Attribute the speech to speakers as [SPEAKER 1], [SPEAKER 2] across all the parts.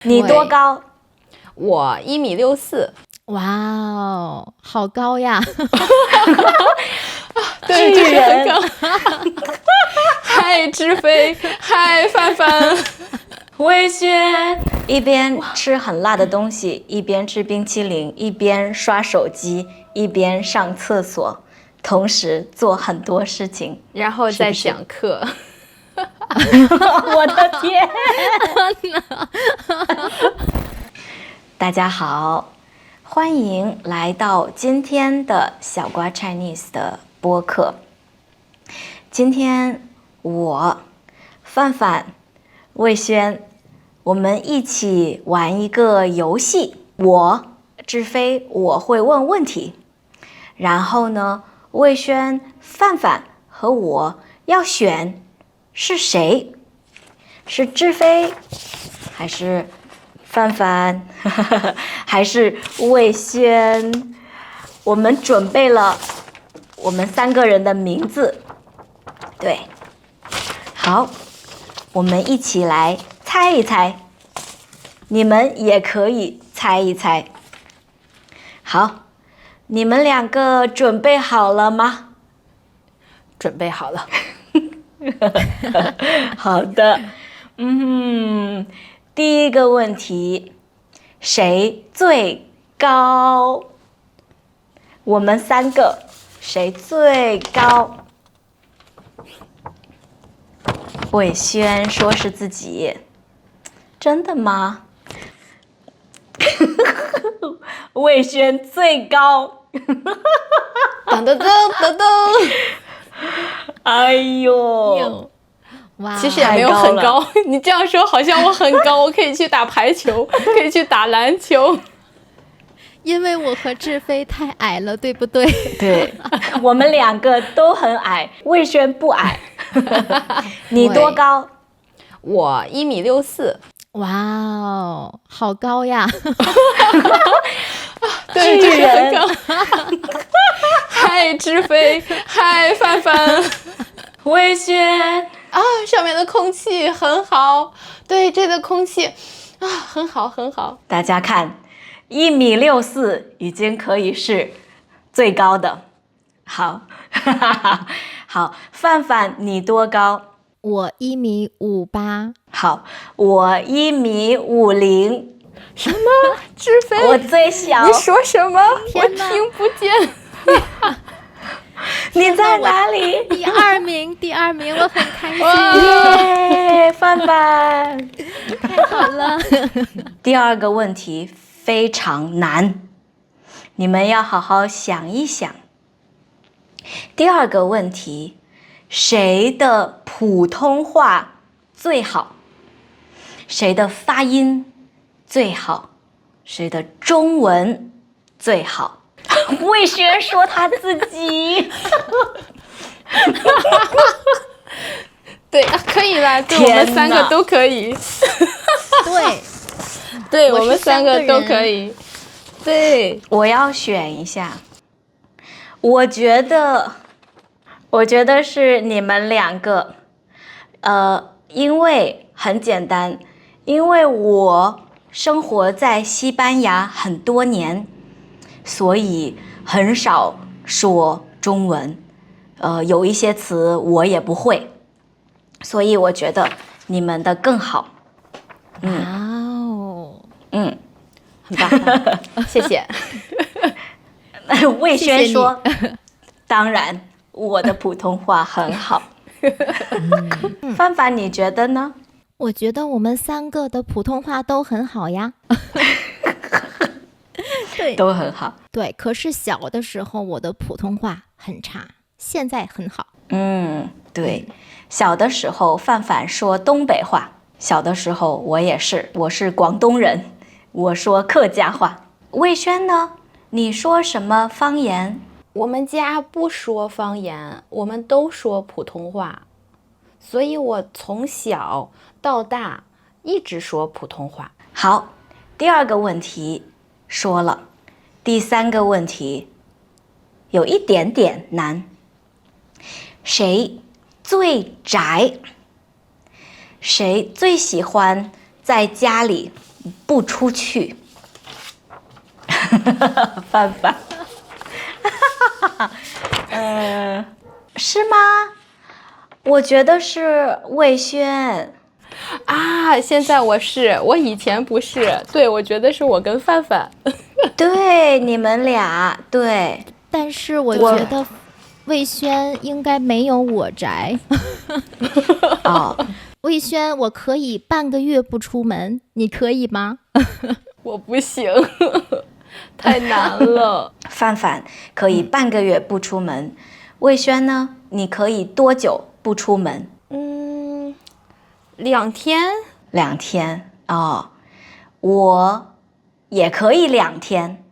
[SPEAKER 1] 你多高？
[SPEAKER 2] 我1.64米。
[SPEAKER 3] 哇哦，好高呀！
[SPEAKER 2] 对，这是很高。嗨，志飞，嗨，范范。
[SPEAKER 1] 魏轩一边吃很辣的东西，一边吃冰淇淋，一边刷手机，一边上厕所，同时做很多事情，
[SPEAKER 2] 然后再讲课。
[SPEAKER 1] 我的天！大家好，欢迎来到今天的小瓜 Chinese 的播客。今天我、范范、魏轩，我们一起玩一个游戏。志飞我会问问题，然后呢，魏轩、范范和我要选是谁，是志飞还是范范还是魏轩？我们准备了我们3个人的名字，对，好，我们一起来猜一猜，你们也可以猜一猜。好，你们2个准备好了吗？
[SPEAKER 2] 准备好了。
[SPEAKER 1] 好的，第一个问题，谁最高？我们3个谁最高？魏轩说是自己，真的吗？魏轩最高。
[SPEAKER 2] 噔噔噔噔噔。
[SPEAKER 1] 哎呦，
[SPEAKER 3] 哇，
[SPEAKER 2] 其实也没有很高，你这样说好像我很高，我可以去打排球，可以去打篮球。
[SPEAKER 3] 因为我和志飞太矮了，对不对？
[SPEAKER 1] 对，我们2个都很矮，魏轩不矮。你多高？
[SPEAKER 2] 我1.64米。
[SPEAKER 3] 哇哦，好高呀！
[SPEAKER 2] 对，这是很高。嗨，志飞，嗨，范范。
[SPEAKER 1] 魏轩
[SPEAKER 2] 啊，上面的空气很好，对，这个空气啊，很好很好。
[SPEAKER 1] 大家看，1.64米已经可以是最高的。好，好，范范你多高？
[SPEAKER 3] 我1.58米。
[SPEAKER 1] 好，我1.50米。
[SPEAKER 2] 什么？志飞？
[SPEAKER 1] 我最小。
[SPEAKER 2] 你说什么？我
[SPEAKER 3] 天哪
[SPEAKER 2] 听不见。
[SPEAKER 1] 你在哪里？
[SPEAKER 3] 第2名，第2名，我很开心。
[SPEAKER 1] 耶，范范，
[SPEAKER 3] 太好了。
[SPEAKER 1] 第2个问题非常难，你们要好好想一想。第2个问题，谁的普通话最好？谁的发音最好？谁的中文最好？魏轩说他自己。
[SPEAKER 2] 对，可以了，对，我们3个都可以。
[SPEAKER 3] 对，
[SPEAKER 2] 对，我们3个都可以。对，
[SPEAKER 1] 我要选一下。我觉得是你们2个，因为很简单，因为我生活在西班牙很多年，所以很少说中文，有一些词我也不会，所以我觉得你们的更好。
[SPEAKER 3] 哇哦，
[SPEAKER 2] 很棒，谢谢。
[SPEAKER 1] 魏轩说，当然我的普通话很好。范范你觉得呢？
[SPEAKER 3] 我觉得我们3个的普通话都很好呀。对，
[SPEAKER 1] 都很好。
[SPEAKER 3] 对，可是小的时候我的普通话很差，现在很好。
[SPEAKER 1] 对，小的时候范范说东北话，小的时候我也是，我是广东人，我说客家话。魏轩呢？你说什么方言？
[SPEAKER 2] 我们家不说方言，我们都说普通话，所以我从小到大一直说普通话。
[SPEAKER 1] 好，第2个问题说了，第3个问题有一点点难。谁最宅？谁最喜欢在家里不出去。范范，是吗？我觉得是魏轩
[SPEAKER 2] 啊，现在我以前不是，对，我觉得是我跟范范。
[SPEAKER 1] 对，你们俩对，
[SPEAKER 3] 但是我觉得魏轩应该没有我宅。
[SPEAKER 1] 哦，
[SPEAKER 3] 魏轩，我可以半个月不出门，你可以吗？
[SPEAKER 2] 我不行，太难了。
[SPEAKER 1] 范范可以半个月不出门，魏轩呢？你可以多久不出门
[SPEAKER 2] 2天。
[SPEAKER 1] ？2天哦，我也可以2天。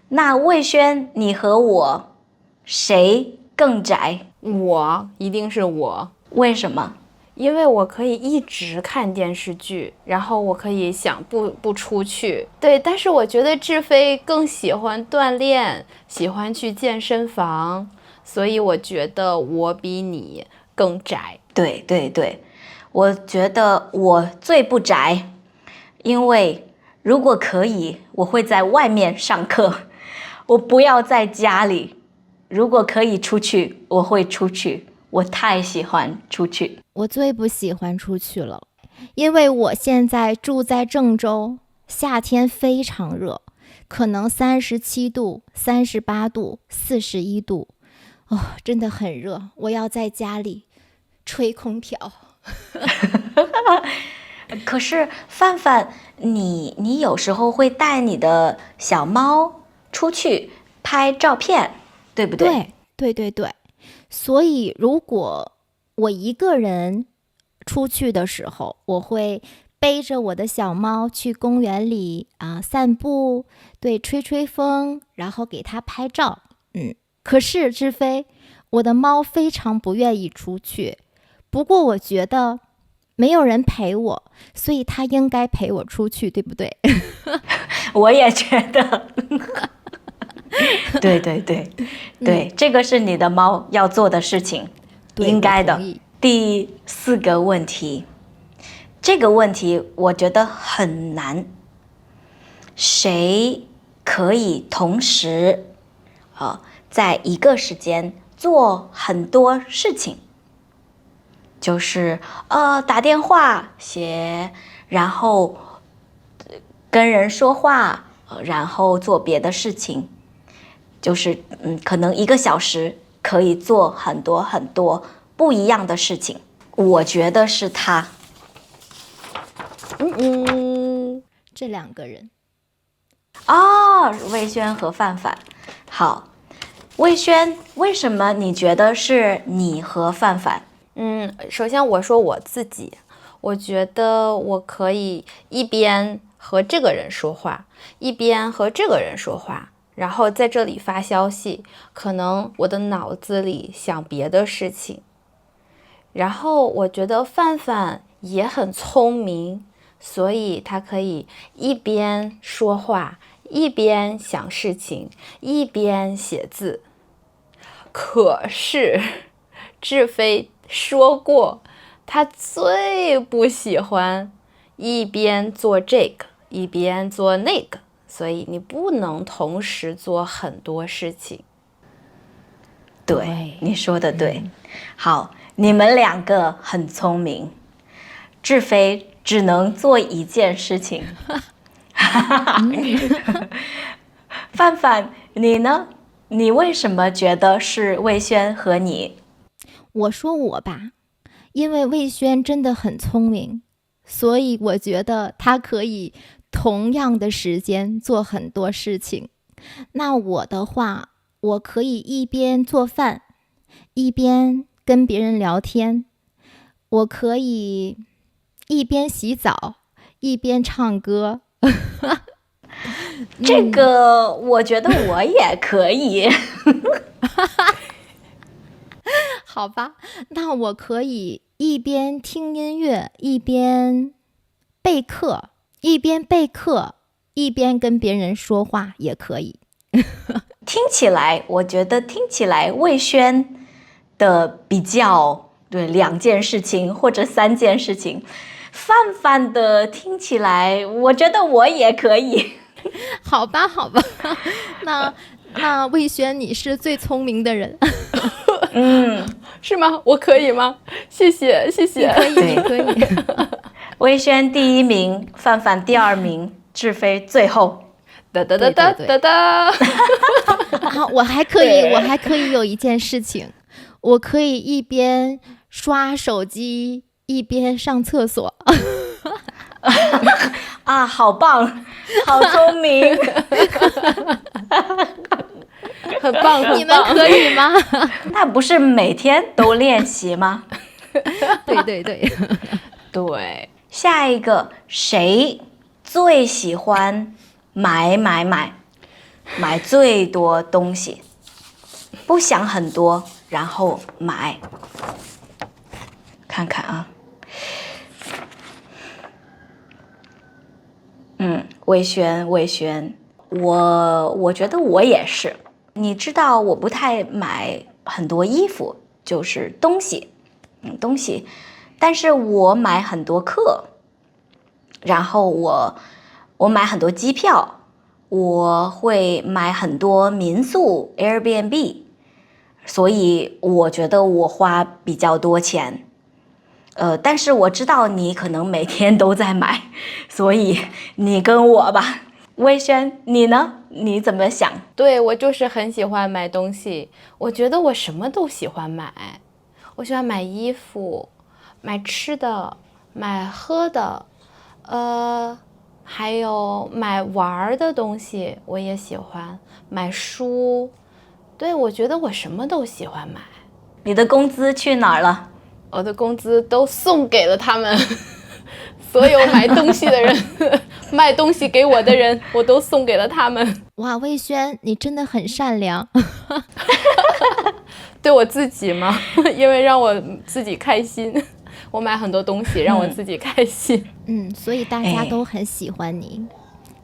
[SPEAKER 1] 那魏轩，你和我谁更宅？
[SPEAKER 2] 我一定是我，
[SPEAKER 1] 为什么？
[SPEAKER 2] 因为我可以一直看电视剧，然后我可以想不出去。对，但是我觉得志飞更喜欢锻炼，喜欢去健身房，所以我觉得我比你更宅。
[SPEAKER 1] 对对对，我觉得我最不宅，因为如果可以，我会在外面上课，我不要在家里。如果可以出去，我会出去，我太喜欢出去。
[SPEAKER 3] 我最不喜欢出去了，因为我现在住在郑州，夏天非常热，可能37度、38度、41度，哦，真的很热。我要在家里吹空调。
[SPEAKER 1] 可是范范，你有时候会带你的小猫出去拍照片，对不对？
[SPEAKER 3] 对，所以如果我一个人出去的时候，我会背着我的小猫去公园里散步，对，吹吹风，然后给它拍照。可是志飞，我的猫非常不愿意出去，不过我觉得没有人陪我，所以它应该陪我出去，对不对？
[SPEAKER 1] 我也觉得。对，这个是你的猫要做的事情，应该的。第4个问题，这个问题我觉得很难。谁可以同时在一个时间做很多事情？就是打电话、写，然后跟人说话，然后做别的事情。就是可能1个小时可以做很多很多不一样的事情。我觉得是他。
[SPEAKER 3] 这2个人。
[SPEAKER 1] 魏轩和范范。好，魏轩，为什么你觉得是你和范范？
[SPEAKER 2] 首先我说我自己，我觉得我可以一边和这个人说话，一边和这个人说话。然后在这里发消息，可能我的脑子里想别的事情。然后我觉得范范也很聪明，所以他可以一边说话，一边想事情，一边写字。可是志飞说过，他最不喜欢一边做这个，一边做那个。所以你不能同时做很多事情。
[SPEAKER 1] 对，你说的对。好，你们2个很聪明，志飞只能做1件事情。范范，你呢？你为什么觉得是魏轩和你？
[SPEAKER 3] 我说我吧，因为魏轩真的很聪明，所以我觉得他可以同样的时间做很多事情。那我的话，我可以一边做饭，一边跟别人聊天。我可以一边洗澡，一边唱歌。
[SPEAKER 1] 这个我觉得我也可以。
[SPEAKER 3] 好吧，那我可以一边听音乐，一边备课。一边备课，一边跟别人说话也可以。
[SPEAKER 1] 我觉得听起来魏轩的比较对2件事情或者3件事情，范范的听起来，我觉得我也可以。
[SPEAKER 3] 好吧，好吧，那魏轩你是最聪明的人，
[SPEAKER 2] 是吗？我可以吗？谢谢，谢谢。
[SPEAKER 3] 可以，你可以。
[SPEAKER 1] 魏轩第1名，范范第2名，志飞最后。
[SPEAKER 2] 哒哒哒哒哒哒。
[SPEAKER 3] 啊，我还可以有一件事情，我可以一边刷手机一边上厕所。
[SPEAKER 1] 啊，好棒，好聪明。
[SPEAKER 2] 很棒，
[SPEAKER 3] 你们可以吗？
[SPEAKER 1] 那不是每天都练习吗？
[SPEAKER 3] 对对对。
[SPEAKER 2] 对，
[SPEAKER 1] 下一个，谁最喜欢买最多东西？不想很多，然后买。看看啊，魏轩，我觉得我也是。你知道我不太买很多衣服，就是东西，但是我买很多课，然后我买很多机票，我会买很多民宿 Airbnb， 所以我觉得我花比较多钱。但是我知道你可能每天都在买，所以你跟我吧。魏轩，你呢？你怎么想？
[SPEAKER 2] 对，我就是很喜欢买东西，我觉得我什么都喜欢买，我喜欢买衣服，买吃的，买喝的，还有买玩的东西，我也喜欢买书。对，我觉得我什么都喜欢买。
[SPEAKER 1] 你的工资去哪儿了？
[SPEAKER 2] 我的工资都送给了他们，所有买东西的人，卖东西给我的人，我都送给了他们。
[SPEAKER 3] 哇，魏轩，你真的很善良。
[SPEAKER 2] 对我自己嘛，因为让我自己开心，我买很多东西让我自己开心。
[SPEAKER 3] 所以大家都很喜欢你，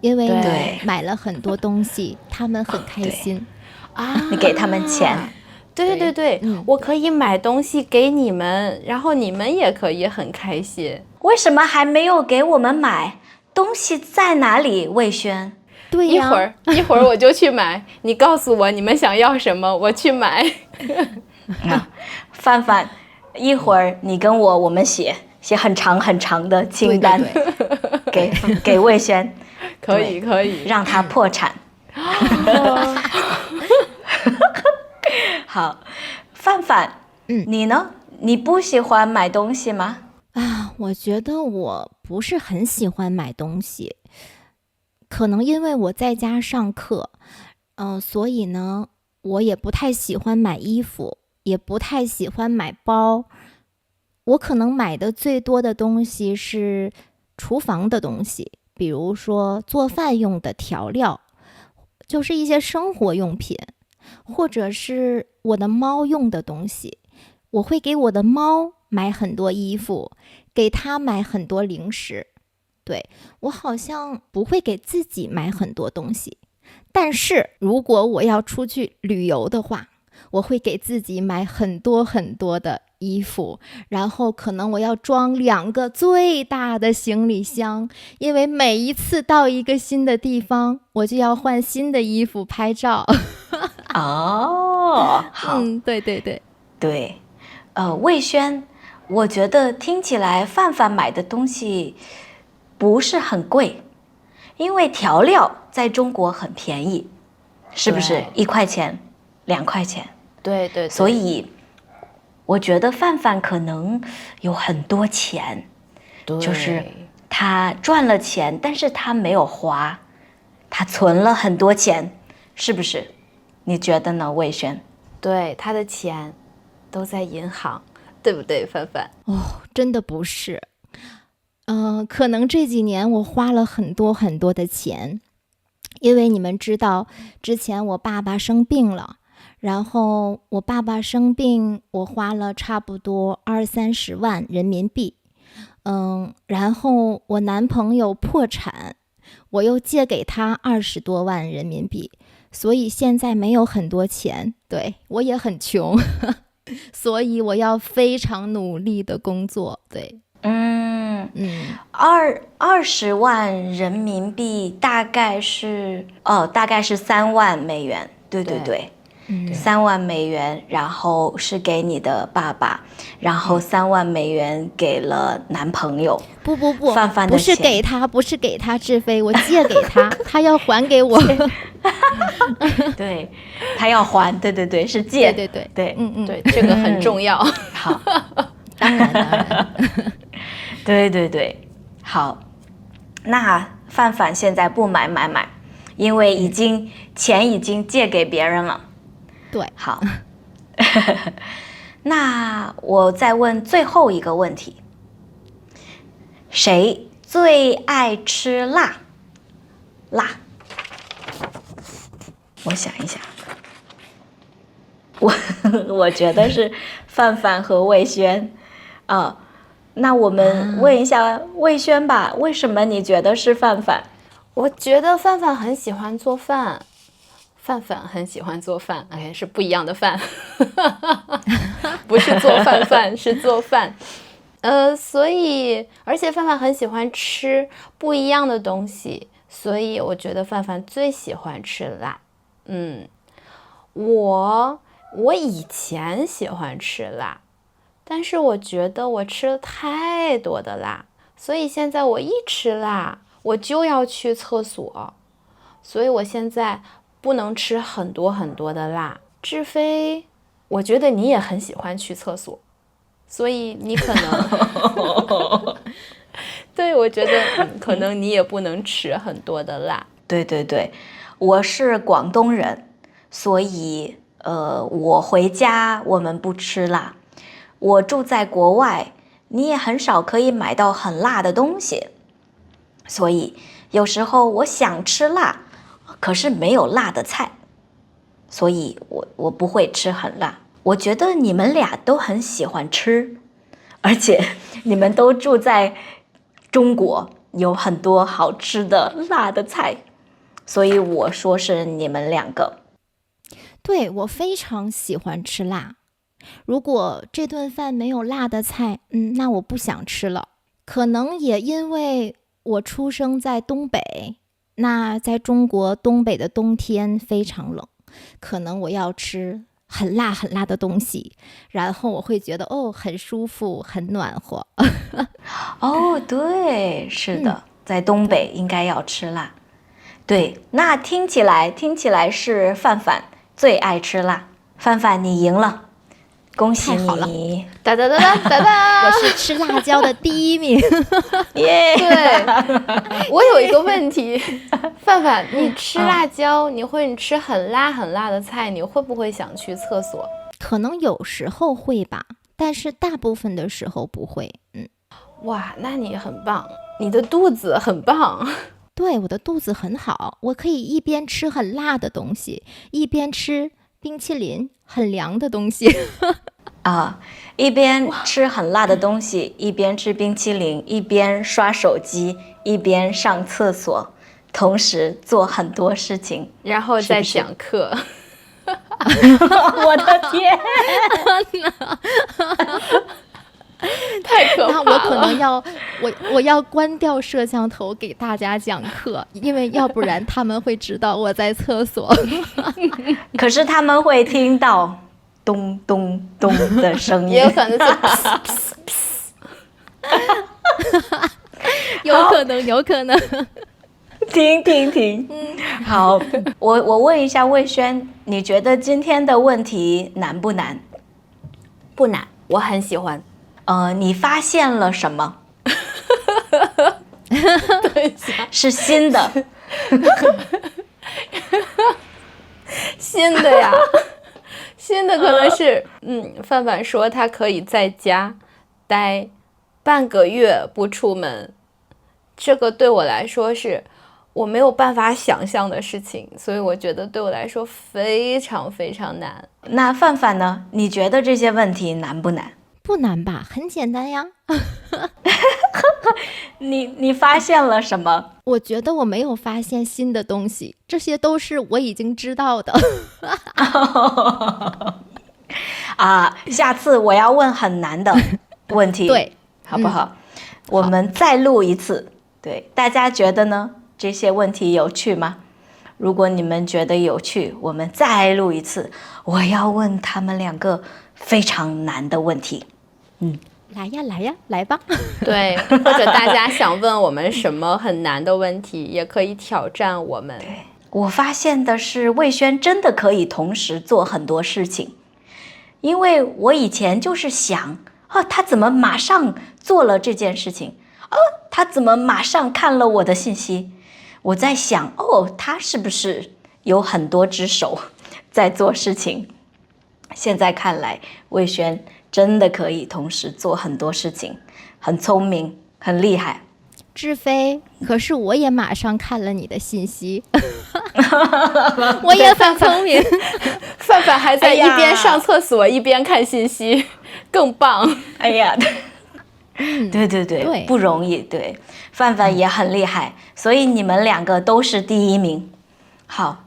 [SPEAKER 3] 因为你买了很多东西，他们很开心
[SPEAKER 2] 啊。
[SPEAKER 1] 你给他们钱。
[SPEAKER 2] 对对对，我可以买东西给你们，然后你们也可以很开心。
[SPEAKER 1] 为什么还没有给我们买？东西在哪里？魏轩？
[SPEAKER 3] 对呀，
[SPEAKER 2] 一会儿我就去买。你告诉我你们想要什么，我去买。
[SPEAKER 1] 范范，一会儿你跟我们写很长很长的清单，
[SPEAKER 3] 对
[SPEAKER 1] 给魏轩，
[SPEAKER 2] 可以，
[SPEAKER 1] 让他破产。好，范范，你呢？你不喜欢买东西吗？
[SPEAKER 3] 我觉得我不是很喜欢买东西，可能因为我在家上课，所以呢，我也不太喜欢买衣服，也不太喜欢买包。我可能买的最多的东西是厨房的东西，比如说做饭用的调料，就是一些生活用品。或者是我的猫用的东西，我会给我的猫买很多衣服，给它买很多零食。对，我好像不会给自己买很多东西，但是如果我要出去旅游的话，我会给自己买很多很多的衣服，然后可能我要装2个最大的行李箱，因为每一次到一个新的地方，我就要换新的衣服拍照。
[SPEAKER 1] 哦，好，
[SPEAKER 3] 对对对
[SPEAKER 1] 对，魏轩，我觉得听起来范范买的东西不是很贵，因为调料在中国很便宜，是不是？1块钱、2块钱？
[SPEAKER 2] 对对。
[SPEAKER 1] 所以我觉得范范可能有很多钱，就是他赚了钱，但是他没有花，他存了很多钱，是不是？你觉得呢，魏轩？
[SPEAKER 2] 对，他的钱都在银行，对不对，范范？
[SPEAKER 3] 真的不是。可能这几年我花了很多很多的钱，因为你们知道，之前我爸爸生病了，然后我爸爸生病，我花了差不多20-30万人民币。然后我男朋友破产，我又借给他20多万人民币，所以现在没有很多钱，对，我也很穷，所以我要非常努力的工作，对。
[SPEAKER 1] 20万人民币大概是3万美元，对对对。3万美元，然后是给你的爸爸，然后3万美元给了男朋友。
[SPEAKER 3] 不，
[SPEAKER 1] 范范的
[SPEAKER 3] 不是给他，不是给他志飞，我借给他，他要还给我。
[SPEAKER 1] 对，他要还，对，是借，
[SPEAKER 3] 对，
[SPEAKER 2] 对，这个很重要。
[SPEAKER 1] 好，
[SPEAKER 3] 当然，
[SPEAKER 1] 对，好。那范范现在不买，因为钱已经借给别人了。
[SPEAKER 3] 对，
[SPEAKER 1] 好。那我再问最后一个问题：谁最爱吃辣？我想一想，我觉得是范范和魏轩啊。那我们问一下魏轩吧，为什么你觉得是范范？
[SPEAKER 2] 我觉得范范很喜欢做饭。范范很喜欢做饭，是不一样的饭，不是做饭，是做饭。所以，而且范范很喜欢吃不一样的东西，所以我觉得范范最喜欢吃辣。我以前喜欢吃辣，但是我觉得我吃了太多的辣，所以现在我一吃辣，我就要去厕所，所以我现在不能吃很多很多的辣。志飞，我觉得你也很喜欢去厕所，所以你可能对，我觉得可能你也不能吃很多的辣。
[SPEAKER 1] 对，我是广东人，所以我回家我们不吃辣。我住在国外，你也很少可以买到很辣的东西，所以有时候我想吃辣，可是没有辣的菜，所以我不会吃很辣。我觉得你们俩都很喜欢吃，而且你们都住在中国，有很多好吃的辣的菜，所以我说是你们两个。
[SPEAKER 3] 对，我非常喜欢吃辣。如果这顿饭没有辣的菜，那我不想吃了。可能也因为我出生在东北，那在中国东北的冬天非常冷，可能我要吃很辣很辣的东西，然后我会觉得很舒服，很暖和。
[SPEAKER 1] 对，是的，在东北应该要吃辣。对，那听起来是范范最爱吃辣。范范，你赢了，恭喜你！
[SPEAKER 2] 哒哒哒哒哒哒，
[SPEAKER 3] 我是吃辣椒的第一名。
[SPEAKER 1] 耶！
[SPEAKER 2] 对，我有一个问题，范范，你吃辣椒，你吃很辣很辣的菜，你会不会想去厕所？
[SPEAKER 3] 可能有时候会吧，但是大部分的时候不会。
[SPEAKER 2] 哇，那你很棒，你的肚子很棒。
[SPEAKER 3] 对，我的肚子很好，我可以一边吃很辣的东西，一边吃冰淇淋很凉的东西。
[SPEAKER 1] 一边吃很辣的东西，一边吃冰淇淋，一边刷手机，一边上厕所，同时做很多事情，
[SPEAKER 2] 然后再讲课。
[SPEAKER 1] 我的天！
[SPEAKER 2] 太可怕了！
[SPEAKER 3] 那我可能我要关掉摄像头给大家讲课，因为要不然他们会知道我在厕所。
[SPEAKER 1] 可是他们会听到咚咚咚的声音，
[SPEAKER 2] 也有可能是
[SPEAKER 3] 有可能。
[SPEAKER 1] 停。好，我问一下魏轩，你觉得今天的问题难不难？
[SPEAKER 2] 不难，我很喜欢。
[SPEAKER 1] 你发现了什么？
[SPEAKER 2] 对，
[SPEAKER 1] 是新的。
[SPEAKER 2] 新的呀，新的可能是，范范说他可以在家待半个月不出门，这个对我来说是我没有办法想象的事情，所以我觉得对我来说非常非常难。
[SPEAKER 1] 那范范呢？你觉得这些问题难不难？
[SPEAKER 3] 不难吧，很简单呀。
[SPEAKER 1] 你发现了什么？
[SPEAKER 3] 我觉得我没有发现新的东西，这些都是我已经知道的。
[SPEAKER 1] 下次我要问很难的问题，
[SPEAKER 3] 对，
[SPEAKER 1] 好不好？我们再录一次。对，大家觉得呢？这些问题有趣吗？如果你们觉得有趣，我们再录一次。我要问他们2个非常难的问题。
[SPEAKER 3] 来呀来呀，来吧。
[SPEAKER 2] 对，或者大家想问我们什么很难的问题，也可以挑战我们。
[SPEAKER 1] 我发现的是，魏轩真的可以同时做很多事情，因为我以前就是想，他怎么马上做了这件事情？他怎么马上看了我的信息？我在想，他是不是有很多只手在做事情？现在看来，魏轩真的可以同时做很多事情，很聪明，很厉害。
[SPEAKER 3] 志飞，可是我也马上看了你的信息，我也很聪明。
[SPEAKER 2] 范范还在一边上厕所一边看信息，更棒。
[SPEAKER 1] 哎呀，对，不容易。对，范范也很厉害，所以你们2个都是第1名。好，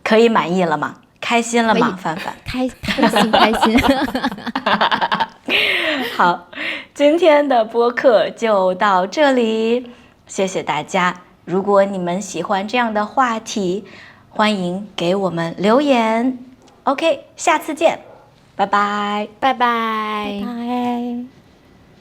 [SPEAKER 1] 可以满意了吗？开心了吗？范范，
[SPEAKER 3] 开心。
[SPEAKER 1] 好，今天的播客就到这里，谢谢大家。如果你们喜欢这样的话题，欢迎给我们留言。OK， 下次见，拜拜，
[SPEAKER 2] 拜拜。
[SPEAKER 3] 拜。